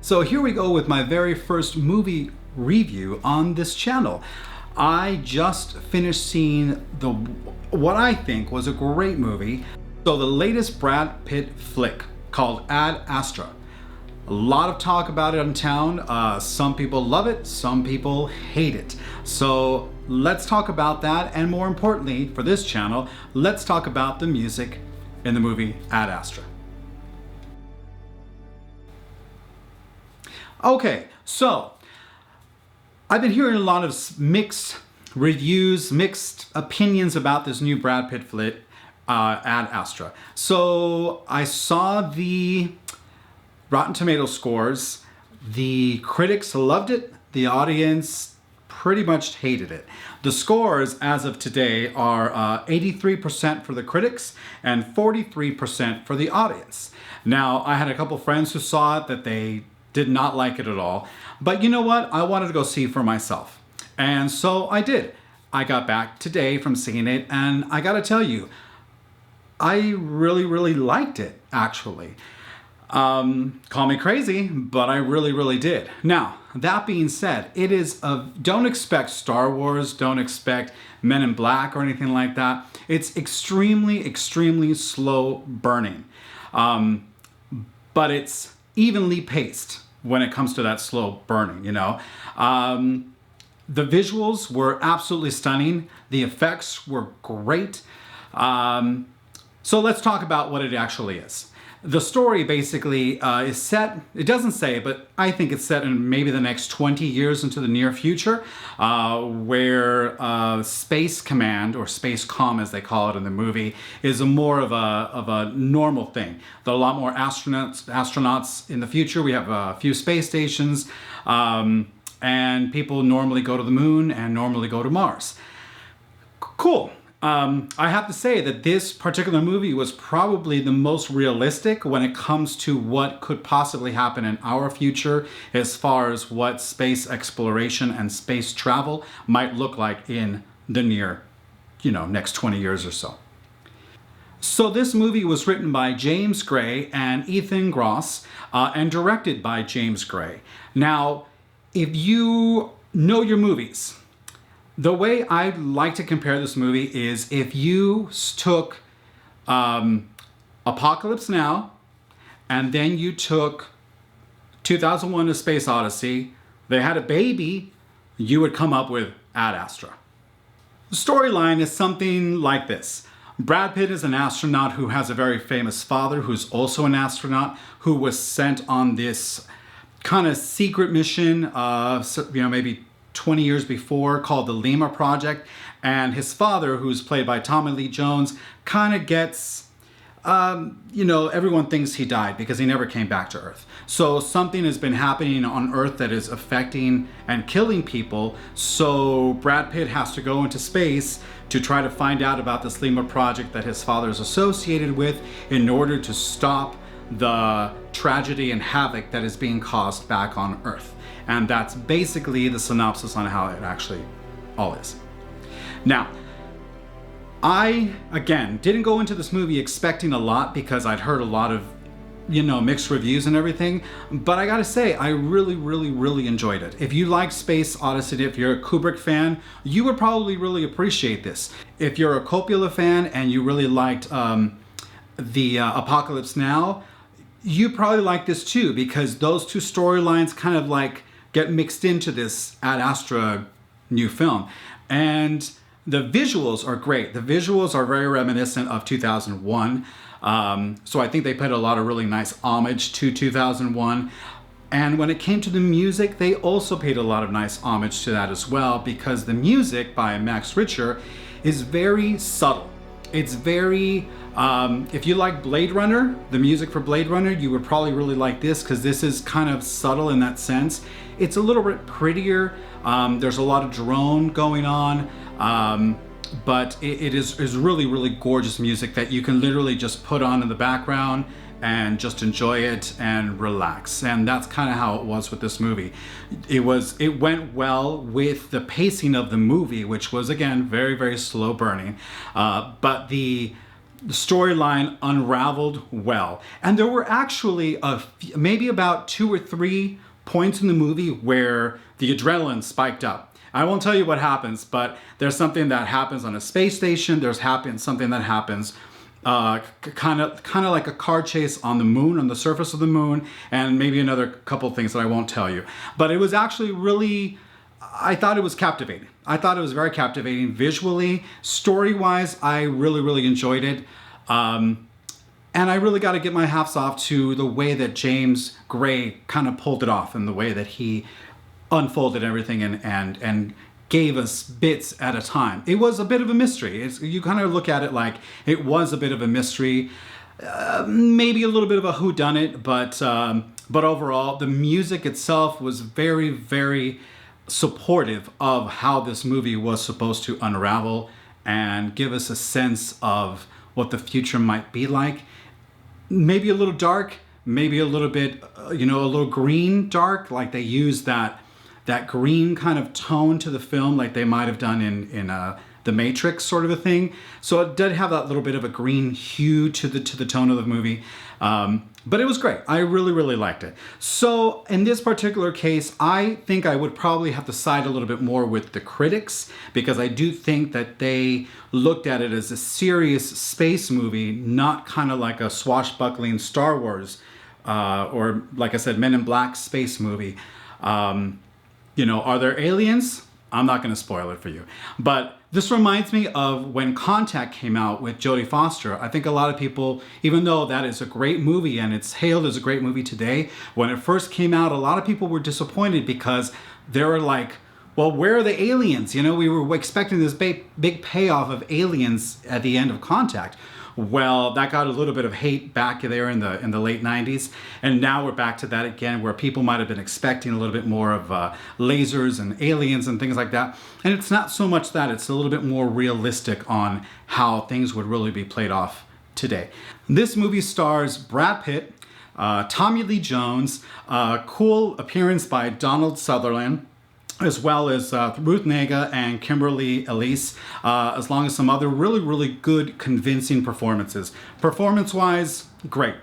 So here we go with my very first movie review on this channel. I just finished seeing what I think was a great movie. So the latest Brad Pitt flick called Ad Astra. A lot of talk about it in town. Some people love it, some people hate it. So let's talk about that, and more importantly for this channel, let's talk about the music in the movie Ad Astra. Okay, so I've been hearing a lot of mixed reviews, mixed opinions about this new Brad Pitt flick, Ad Astra. So I saw the Rotten Tomato scores. The critics loved it. The audience pretty much hated it. The scores as of today are 83% for the critics and 43% for the audience. Now, I had a couple friends who saw it that they did not like it at all. But you know what? I wanted to go see for myself. And so I did. I got back today from seeing it, and I gotta tell you, I really liked it, actually. Call me crazy, but I really did. Now, that being said, it is don't expect Star Wars, don't expect Men in Black or anything like that. It's extremely slow burning. But it's evenly paced when it comes to that slow burning, you know. The visuals were absolutely stunning. The effects were great. So let's talk about what it actually is. The story basically is set, it doesn't say, but I think it's set in maybe the next 20 years into the near future, where Space Command, or Space Comm as they call it in the movie, is more of a normal thing. There are a lot more astronauts in the future. We have a few space stations, and people normally go to the moon and normally go to Mars. Cool. I have to say that this particular movie was probably the most realistic when it comes to what could possibly happen in our future as far as what space exploration and space travel might look like in the near, next 20 years or so. So this movie was written by James Gray and Ethan Gross, and directed by James Gray. Now, if you know your movies, the way I like to compare this movie is if you took Apocalypse Now and then you took 2001: A Space Odyssey, they had a baby, you would come up with Ad Astra. The storyline is something like this. Brad Pitt is an astronaut who has a very famous father who's also an astronaut who was sent on this kind of secret mission, maybe 20 years before, called the Lima Project, and his father, who's played by Tommy Lee Jones, kind of gets, everyone thinks he died because he never came back to Earth. So something has been happening on Earth that is affecting and killing people, so Brad Pitt has to go into space to try to find out about this Lima Project that his father is associated with in order to stop the tragedy and havoc that is being caused back on Earth. And that's basically the synopsis on how it actually all is. Now, I, again, didn't go into this movie expecting a lot because I'd heard a lot of, mixed reviews and everything. But I gotta say, I really enjoyed it. If you like Space Odyssey, if you're a Kubrick fan, you would probably really appreciate this. If you're a Coppola fan and you really liked the Apocalypse Now, you probably like this too, because those two storylines kind of like get mixed into this Ad Astra new film. And the visuals are great. The visuals are very reminiscent of 2001. So I think they paid a lot of really nice homage to 2001. And when it came to the music, they also paid a lot of nice homage to that as well, because the music by Max Richter is very subtle. It's very, if you like Blade Runner, the music for Blade Runner, you would probably really like this, because this is kind of subtle in that sense. It's a little bit prettier. There's a lot of drone going on, but it is really really music that you can literally just put on in the background and just enjoy it and relax. And that's kind of how it was with this movie. It went well with the pacing of the movie, which was again very slow burning, but the the storyline unraveled well. And there were actually maybe about 2 or 3 points in the movie where the adrenaline spiked up. I won't tell you what happens, but there's something that happens on a space station. There's something that happens kind of like a car chase on the moon, on the surface of the moon, and maybe another couple things that I won't tell you. But it was actually really, I thought it was captivating. I thought it was very captivating visually. Story-wise, I really enjoyed it. And I really got to get my hats off to the way that James Gray kind of pulled it off, and the way that he unfolded everything and gave us bits at a time. It was a bit of a mystery. You kind of look at it like it was a bit of a mystery, maybe a little bit of a whodunit, but overall the music itself was very supportive of how this movie was supposed to unravel and give us a sense of what the future might be like. Maybe a little dark, maybe a little bit, a little green dark, like they used that green kind of tone to the film, like they might have done in The Matrix sort of a thing. So it did have that little bit of a green hue to the tone of the movie. But it was great. I really liked it. So in this particular case, I think I would probably have to side a little bit more with the critics, because I do think that they looked at it as a serious space movie, not kind of like a swashbuckling Star Wars or, like I said, Men in Black space movie. Are there aliens? I'm not going to spoil it for you. But this reminds me of when Contact came out with Jodie Foster. I think a lot of people, even though that is a great movie and it's hailed as a great movie today, when it first came out, a lot of people were disappointed because they were like, well, where are the aliens? We were expecting this big payoff of aliens at the end of Contact. Well, that got a little bit of hate back there in the late 90s. And now we're back to that again, where people might have been expecting a little bit more of lasers and aliens and things like that. And it's not so much that, it's a little bit more realistic on how things would really be played off today. This movie stars Brad Pitt, Tommy Lee Jones, cool appearance by Donald Sutherland, as well as Ruth Negga and Kimberly Elise, as long as some other really good, convincing performances. Performance-wise, great.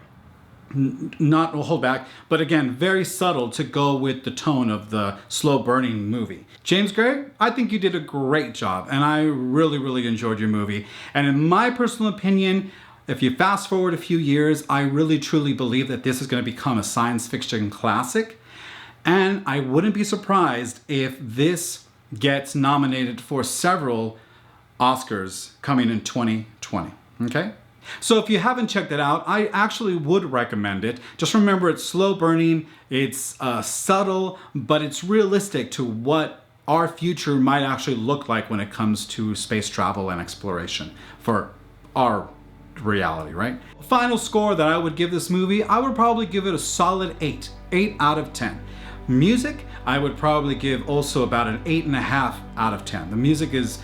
Not a hold back, but again, very subtle to go with the tone of the slow-burning movie. James Gray, I think you did a great job, and I really enjoyed your movie. And in my personal opinion, if you fast forward a few years, I really truly believe that this is going to become a science fiction classic. And I wouldn't be surprised if this gets nominated for several Oscars coming in 2020, okay? So if you haven't checked it out, I actually would recommend it. Just remember, it's slow burning, it's subtle, but it's realistic to what our future might actually look like when it comes to space travel and exploration for our reality, right? Final score that I would give this movie, I would probably give it a solid 8 out of 10. Music, I would probably give also about an 8.5 out of 10. The music is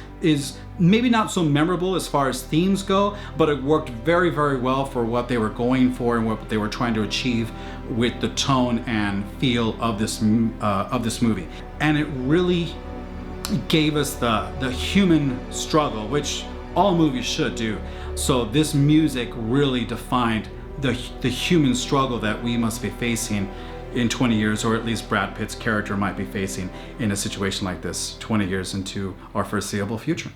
maybe not so memorable as far as themes go, but it worked very well for what they were going for and what they were trying to achieve with the tone and feel of this movie. And it really gave us the human struggle, which all movies should do. So this music really defined the human struggle that we must be facing in 20 years, or at least Brad Pitt's character might be facing in a situation like this 20 years into our foreseeable future.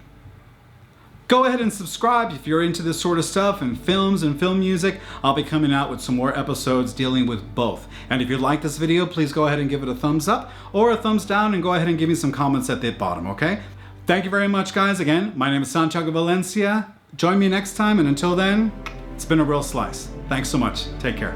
Go ahead and subscribe if you're into this sort of stuff and films and film music. I'll be coming out with some more episodes dealing with both. And if you like this video, please go ahead and give it a thumbs up or a thumbs down, and go ahead and give me some comments at the bottom, okay? Thank you very much, guys. Again, my name is Santiago Valencia. Join me next time, and until then, it's been a real slice. Thanks so much. Take care.